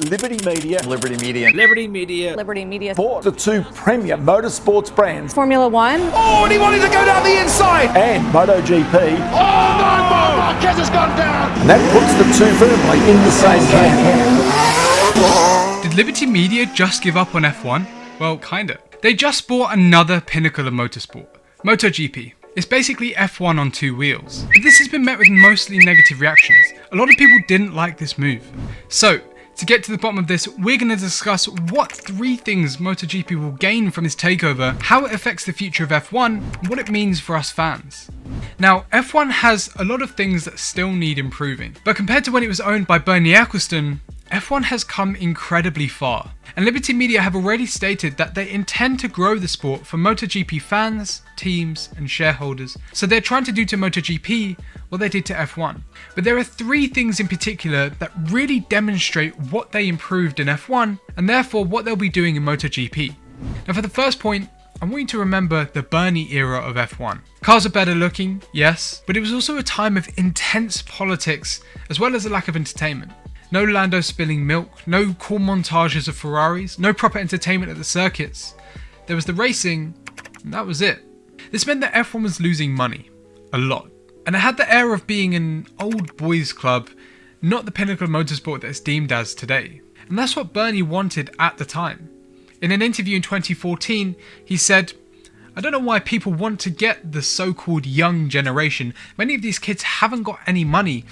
Liberty Media, Liberty Media, Liberty Media, Liberty Media, bought the two premier motorsports brands, Formula One. Oh, and he wanted to go down the inside. And MotoGP. Oh, no, Marquez has gone down. And that puts the two firmly in the same camp. Did Liberty Media just give up on F1? Well, kinda. They just bought another pinnacle of motorsport, MotoGP. It's basically F1 on two wheels. But this has been met with mostly negative reactions. A lot of people didn't like this move. So, to get to the bottom of this, we're going to discuss what 3 things MotoGP will gain from this takeover, how it affects the future of F1, and what it means for us fans. Now, F1 has a lot of things that still need improving, but compared to when it was owned by Bernie Ecclestone, F1 has come incredibly far, and Liberty Media have already stated that they intend to grow the sport for MotoGP fans, teams and shareholders, so they're trying to do to MotoGP what they did to F1. But there are 3 things in particular that really demonstrate what they improved in F1 and therefore what they'll be doing in MotoGP. Now for the first point, I want you to remember the Bernie era of F1. Cars are better looking, yes, but it was also a time of intense politics as well as a lack of entertainment. No Lando spilling milk, no cool montages of Ferraris, no proper entertainment at the circuits. There was the racing, and that was it. This meant that F1 was losing money. A lot. And it had the air of being an old boys club, not the pinnacle of motorsport that it's deemed as today. And that's what Bernie wanted at the time. In an interview in 2014, he said, "I don't know why people want to get the so-called young generation. Many of these kids haven't got any money.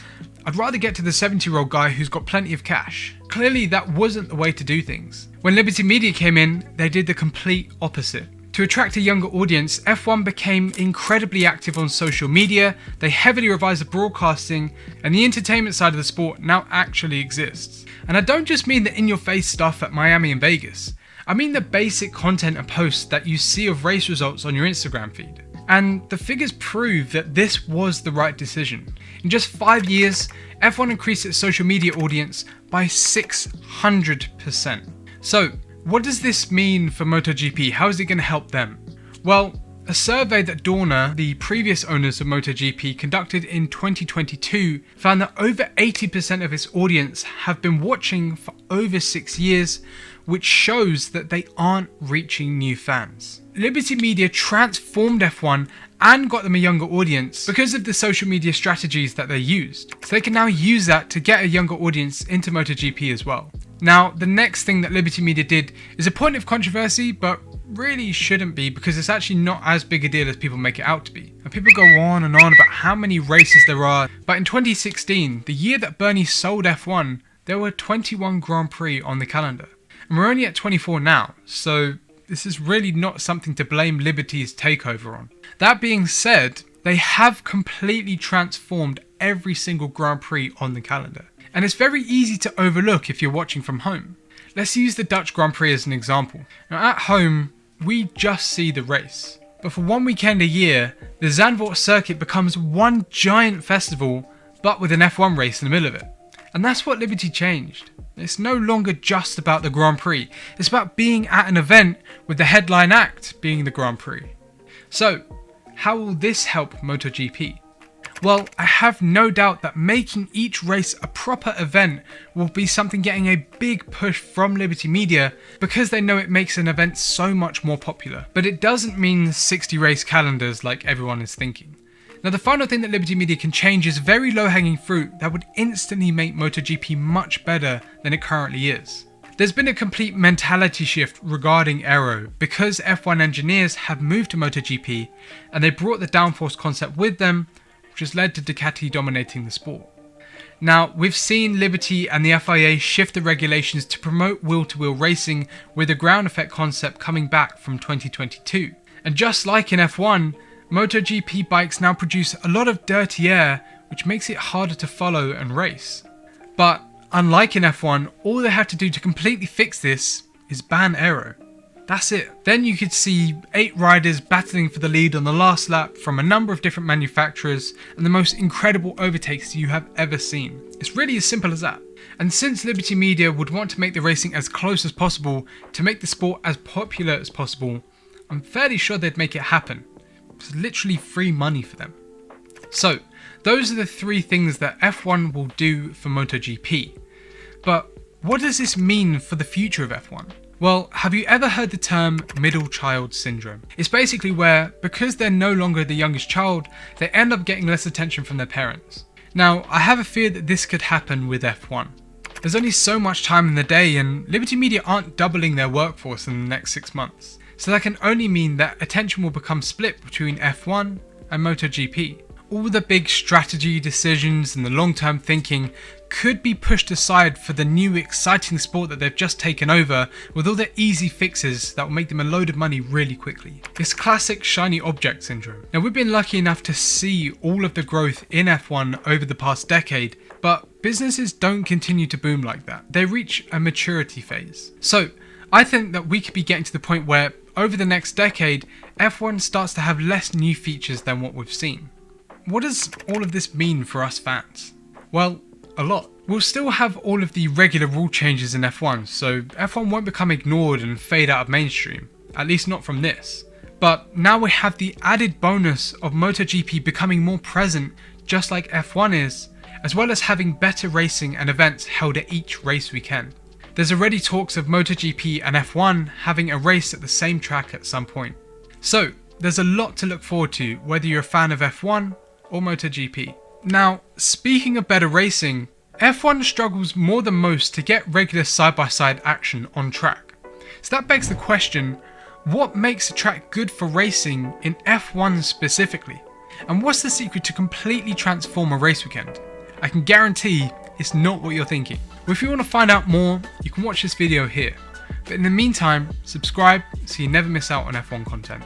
I'd rather get to the 70-year-old guy who's got plenty of cash." Clearly that wasn't the way to do things. When Liberty Media came in, they did the complete opposite. To attract a younger audience, F1 became incredibly active on social media, they heavily revised the broadcasting, and the entertainment side of the sport now actually exists. And I don't just mean the in-your-face stuff at Miami and Vegas. I mean the basic content and posts that you see of race results on your Instagram feed. And the figures prove that this was the right decision. In just 5 years, F1 increased its social media audience by 600%. So, what does this mean for MotoGP? How is it going to help them? Well, a survey that Dorna, the previous owners of MotoGP, conducted in 2022 found that over 80% of its audience have been watching for over 6 years, which shows that they aren't reaching new fans. Liberty Media transformed F1 and got them a younger audience because of the social media strategies that they used. So they can now use that to get a younger audience into MotoGP as well. Now, the next thing that Liberty Media did is a point of controversy, but really shouldn't be because it's actually not as big a deal as people make it out to be. And people go on and on about how many races there are, but in 2016, the year that Bernie sold F1, there were 21 Grand Prix on the calendar. And we're only at 24 now, so this is really not something to blame Liberty's takeover on. That being said, they have completely transformed every single Grand Prix on the calendar. And it's very easy to overlook if you're watching from home. Let's use the Dutch Grand Prix as an example. Now at home, we just see the race. But for one weekend a year, the Zandvoort circuit becomes one giant festival, but with an F1 race in the middle of it. And that's what Liberty changed. It's no longer just about the Grand Prix. It's about being at an event with the headline act being the Grand Prix. So, how will this help MotoGP? Well, I have no doubt that making each race a proper event will be something getting a big push from Liberty Media because they know it makes an event so much more popular. But it doesn't mean 60 race calendars like everyone is thinking. Now the final thing that Liberty Media can change is very low hanging fruit that would instantly make MotoGP much better than it currently is. There's been a complete mentality shift regarding aero because F1 engineers have moved to MotoGP and they brought the downforce concept with them, which has led to Ducati dominating the sport. Now, we've seen Liberty and the FIA shift the regulations to promote wheel-to-wheel racing with the ground effect concept coming back from 2022. And just like in F1, MotoGP bikes now produce a lot of dirty air, which makes it harder to follow and race. But unlike in F1, all they have to do to completely fix this is ban aero. That's it. Then you could see 8 riders battling for the lead on the last lap from a number of different manufacturers and the most incredible overtakes you have ever seen. It's really as simple as that. And since Liberty Media would want to make the racing as close as possible to make the sport as popular as possible, I'm fairly sure they'd make it happen. It's literally free money for them. So, those are the 3 things that F1 will do for MotoGP. But what does this mean for the future of F1? Well, have you ever heard the term middle child syndrome? It's basically where, because they're no longer the youngest child, they end up getting less attention from their parents. Now, I have a fear that this could happen with F1. There's only so much time in the day, and Liberty Media aren't doubling their workforce in the next 6 months. So that can only mean that attention will become split between F1 and MotoGP. All the big strategy decisions and the long-term thinking could be pushed aside for the new exciting sport that they've just taken over, with all the easy fixes that will make them a load of money really quickly. It's classic shiny object syndrome. Now, we've been lucky enough to see all of the growth in F1 over the past decade, but businesses don't continue to boom like that. They reach a maturity phase. So I think that we could be getting to the point where over the next decade, F1 starts to have less new features than what we've seen. What does all of this mean for us fans? Well, a lot. We'll still have all of the regular rule changes in F1, so F1 won't become ignored and fade out of mainstream, at least not from this. But now we have the added bonus of MotoGP becoming more present, just like F1 is, as well as having better racing and events held at each race weekend. There's already talks of MotoGP and F1 having a race at the same track at some point. So there's a lot to look forward to, whether you're a fan of F1 or MotoGP. Now, speaking of better racing, F1 struggles more than most to get regular side-by-side action on track. So that begs the question, what makes a track good for racing in F1 specifically? And what's the secret to completely transform a race weekend? I can guarantee it's not what you're thinking. Well, if you want to find out more, you can watch this video here. But in the meantime, subscribe so you never miss out on F1 content.